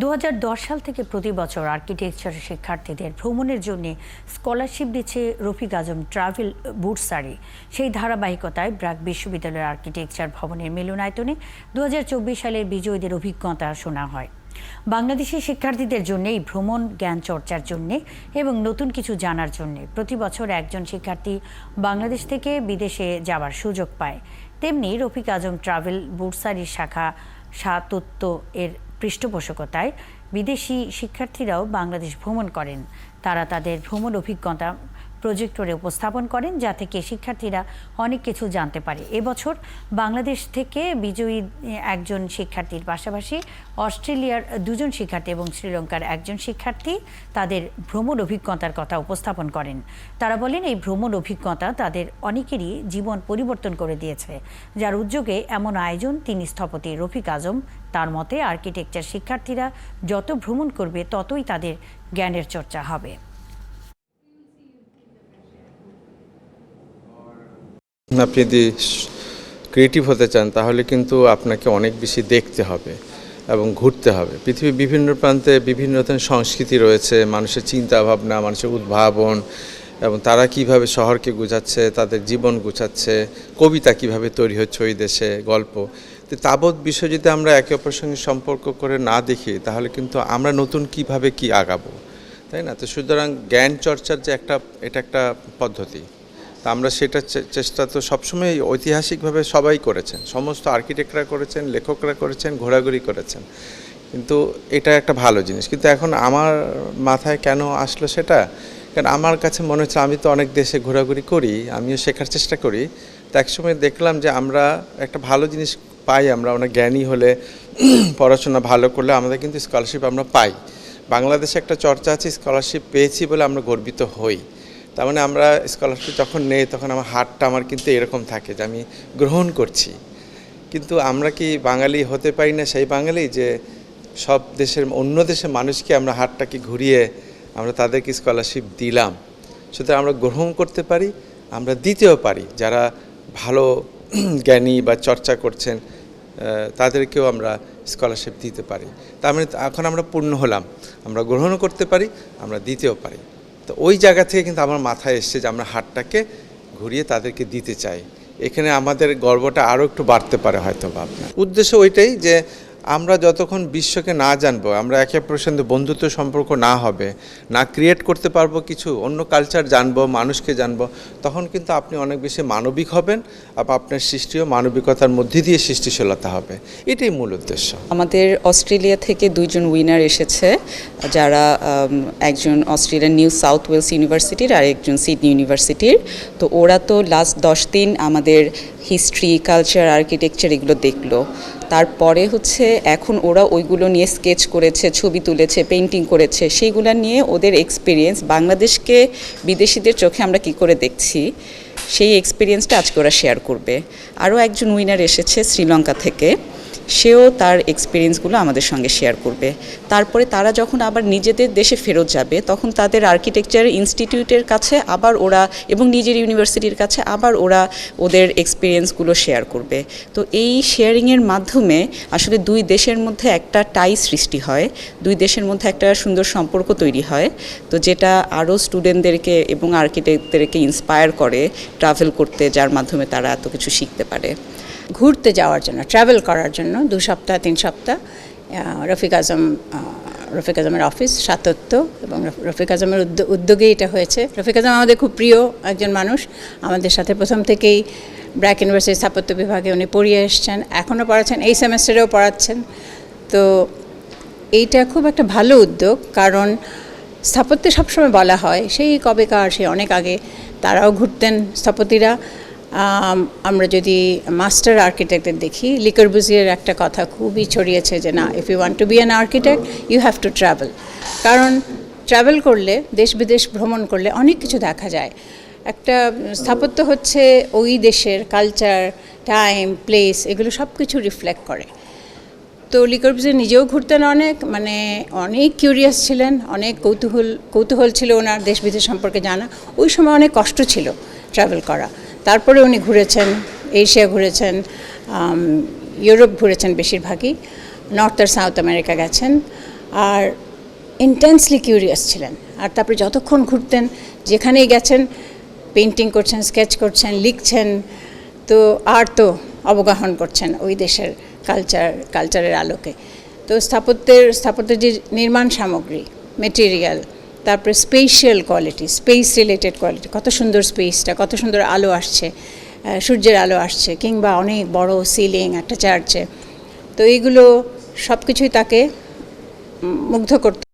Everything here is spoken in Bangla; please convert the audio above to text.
2010 সাল থেকে প্রতি বছর আর্কিটেকচার শিক্ষার্থীদের ভ্রমণের জন্য স্কলারশিপ দিচ্ছে রফিক আজম ট্রাভেল বুটসারি। সেই ধারাবাহিকতায় ব্র্যাক বিশ্ববিদ্যালয়ের আর্কিটেকচার ভবনের মিলনায়তনে 2024 সালের বিজয়ীদের অভিজ্ঞতা শোনা হয়। বাংলাদেশি শিক্ষার্থীদের জন্য এই ভ্রমণ জ্ঞান চর্চার জন্য এবং নতুন কিছু জানার জন্য প্রতি বছর একজন শিক্ষার্থী বাংলাদেশ থেকে বিদেশে যাওয়ার সুযোগ পায়। তেমনি রফিক আজম ট্রাভেল বুটসারির শাখা সাতত্য এর পৃষ্ঠপোষকতায় বিদেশি শিক্ষার্থীরাও বাংলাদেশ ভ্রমণ করেন। তারা তাদের ভ্রমণ অভিজ্ঞতা প্রজেক্টরে উপস্থাপন করেন, যা থেকে শিক্ষার্থীরা অনেক কিছু জানতে পারে। এবছর বাংলাদেশ থেকে বিজয়ী একজন শিক্ষার্থীর পাশাপাশি অস্ট্রেলিয়ার দুজন শিক্ষার্থী এবং শ্রীলঙ্কার একজন শিক্ষার্থী তাদের ভ্রমণ অভিজ্ঞতার কথা উপস্থাপন করেন। তারা বলেন, এই ভ্রমণ অভিজ্ঞতা তাদের অনেকেরই জীবন পরিবর্তন করে দিয়েছে। যার উদ্যোগে এমন আয়োজন তিনি স্থপতি রফিক আজম। তার মতে আর্কিটেকচার শিক্ষার্থীরা যত ভ্রমণ করবে ততই তাদের জ্ঞানের চর্চা হবে। আপনি যদি ক্রিয়েটিভ হতে চান তাহলে কিন্তু আপনাকে অনেক বেশি দেখতে হবে এবং ঘুরতে হবে। পৃথিবীর বিভিন্ন প্রান্তে বিভিন্ন ধরনের সংস্কৃতি রয়েছে, মানুষের চিন্তা ভাবনা, মানুষের উদ্ভাবন, এবং তারা কিভাবে শহরকে গুছাচ্ছে, তাদের জীবন গুছাচ্ছে, কবিতা কিভাবে তৈরি হচ্ছে ওই দেশে, গল্প। তো তাবৎ বিষয় যদি আমরা একে অপরের সঙ্গে সম্পর্ক করে না দেখি তাহলে কিন্তু আমরা নতুন কিভাবে কি আগাবো, তাই না? তো সুতরাং জ্ঞান চর্চার যে এটা একটা পদ্ধতি, তা আমরা সেটা চেষ্টা তো সবসময় ঐতিহাসিকভাবে সবাই করেছেন, সমস্ত আর্কিটেক্টরা করেছেন, লেখকরা করেছেন, ঘোরাঘুরি করেছেন, কিন্তু এটা একটা ভালো জিনিস। কিন্তু এখন আমার মাথায় কেন আসলো সেটা, কারণ আমার কাছে মনে হচ্ছে আমি তো অনেক দেশে ঘোরাঘুরি করি, আমিও শেখার চেষ্টা করি। তো একসময় দেখলাম যে আমরা একটা ভালো জিনিস পাই, আমরা জ্ঞানী হলে, পড়াশোনা ভালো করলে আমাদের কিন্তু স্কলারশিপ আমরা পাই। বাংলাদেশে একটা চর্চা আছে, স্কলারশিপ পেয়েছি বলে আমরা গর্বিত হই। তার মানে আমরা স্কলারশিপ যখন নেই তখন আমার হাতটা আমার কিন্তু এরকম থাকে যে আমি গ্রহণ করছি। কিন্তু আমরা কি বাঙালি হতে পারি না সেই বাঙালি যে সব দেশের অন্য দেশের মানুষকে আমরা হাতটাকে ঘুরিয়ে আমরা তাদেরকে স্কলারশিপ দিলাম? সুতরাং আমরা গ্রহণ করতে পারি, আমরা দিতেও পারি। যারা ভালো জ্ঞানী বা চর্চা করছেন তাদেরকেও আমরা স্কলারশিপ দিতে পারি। তার মানে এখন আমরা পূর্ণ হলাম, আমরা গ্রহণও করতে পারি, আমরা দিতেও পারি। তো ওই জায়গা থেকে কিন্তু আমার মাথায় এসছে যে আমরা হাতটাকে ঘুরিয়ে তাদেরকে দিতে চাই। এখানে আমাদের গর্বটা আরও একটু বাড়তে পারে হয়তো ভাবনা। উদ্দেশ্য ওইটাই যে আমরা যতক্ষণ বিশ্বকে না জানবো, আমরা একে অপরের সঙ্গে বন্ধুত্ব সম্পর্ক না হবে, না ক্রিয়েট করতে পারবো কিছু, অন্য কালচার জানবো, মানুষকে জানবো, তখন কিন্তু আপনি অনেক বেশি মানবিক হবেন, আপনার সৃষ্টিও মানবিকতার মধ্যে দিয়ে সৃষ্টিশীলতা হবে। এটাই মূল উদ্দেশ্য। আমাদের অস্ট্রেলিয়া থেকে দুইজন উইনার এসেছে, যারা একজন অস্ট্রেলিয়ার নিউ সাউথ ওয়েলস ইউনিভার্সিটির আর একজন সিডনি ইউনিভার্সিটির। তো ওরা তো লাস্ট 10 দিন আমাদের হিস্ট্রি, কালচার, আর্কিটেকচার এগুলো দেখলো। তারপরে এখন ওরা ওইগুলো নিয়ে স্কেচ করেছে, ছবি তুলেছে, পেইন্টিং করেছে। সেইগুলো নিয়ে ওদের এক্সপিরিয়েন্স, বাংলাদেশকে বিদেশিদের চোখে আমরা কি করে দেখছি, সেই এক্সপিরিয়েন্সটা আজকে ওরা শেয়ার করবে। আরও একজন উইনার এসেছে শ্রীলঙ্কা থেকে, সেও তার এক্সপিরিয়েন্সগুলো আমাদের সঙ্গে শেয়ার করবে। তারপরে তারা যখন আবার নিজেদের দেশে ফেরত যাবে তখন তাদের আর্কিটেকচার ইনস্টিটিউটের কাছে আবার ওরা, এবং নিজের ইউনিভার্সিটির কাছে আবার ওরা ওদের এক্সপিরিয়েন্সগুলো শেয়ার করবে। তো এই শেয়ারিংয়ের মাধ্যমে আসলে দুই দেশের মধ্যে একটা টাই সৃষ্টি হয়, দুই দেশের মধ্যে একটা সুন্দর সম্পর্ক তৈরি হয়। তো যেটা আরও স্টুডেন্টদেরকে এবং আর্কিটেক্টদেরকে ইন্সপায়ার করে ট্রাভেল করতে, যার মাধ্যমে তারা এত কিছু শিখতে পারে। ঘুরতে যাওয়ার জন্য, ট্রাভেল করার জন্য 2 সপ্তাহ 3 সপ্তাহ রফিক আজমের অফিস সাতত্য এবং রফিক আজমের উদ্যোগেই এটা হয়েছে। রফিক আজম আমাদের খুব প্রিয় একজন মানুষ, আমাদের সাথে প্রথম থেকেই ব্র্যাক ইউনিভার্সিটির স্থাপত্য বিভাগে উনি পড়িয়ে এসছেন, এখনও পড়াচ্ছেন, এই সেমেস্টারেও পড়াচ্ছেন। তো এইটা খুব একটা ভালো উদ্যোগ, কারণ স্থাপত্যে সবসময় বলা হয় সেই কবেকার, সেই অনেক আগে তারাও ঘুরতেন স্থপতিরা। আমরা যদি মাস্টার আর্কিটেক্টের দেখি, লি কর্বুজিয়ের একটা কথা খুবই ছড়িয়েছে যে না, if you want to be an architect you have to travel. কারণ ট্রাভেল করলে, দেশ বিদেশ ভ্রমণ করলে অনেক কিছু দেখা যায়। একটা স্থাপত্য হচ্ছে ওই দেশের কালচার, টাইম, প্লেস, এগুলো সব কিছু রিফ্লেক্ট করে। তো লি কর্বুজিয়ে নিজেও ঘুরতেন অনেক কিউরিয়াস ছিলেন, অনেক কৌতূহল ছিল ওনার দেশ বিদেশ সম্পর্কে জানা। ওই সময় অনেক কষ্ট ছিল ট্রাভেল করা। তারপরে উনি ঘুরেছেন, এশিয়া ঘুরেছেন, ইউরোপ ঘুরেছেন বেশিরভাগই, নর্থ আর সাউথ আমেরিকা গেছেন। আর ইন্টেন্সলি কিউরিয়াস ছিলেন। আর তারপরে যতক্ষণ ঘুরতেন, যেখানেই গেছেন পেইন্টিং করছেন, স্কেচ করছেন, লিখছেন, তো আর তো অবগাহন করছেন ওই দেশের কালচারের আলোকে। তো স্থাপত্যের যে নির্মাণ সামগ্রী, মেটেরিয়াল, তারপরে spatial quality, space related quality, কত সুন্দর স্পেসটা, কত সুন্দর আলো আসছে, সূর্যের আলো আসছে, কিংবা অনেক বড় সিলিং একটা চার্চে। তো এইগুলো সব কিছুই তাকে মুগ্ধ করত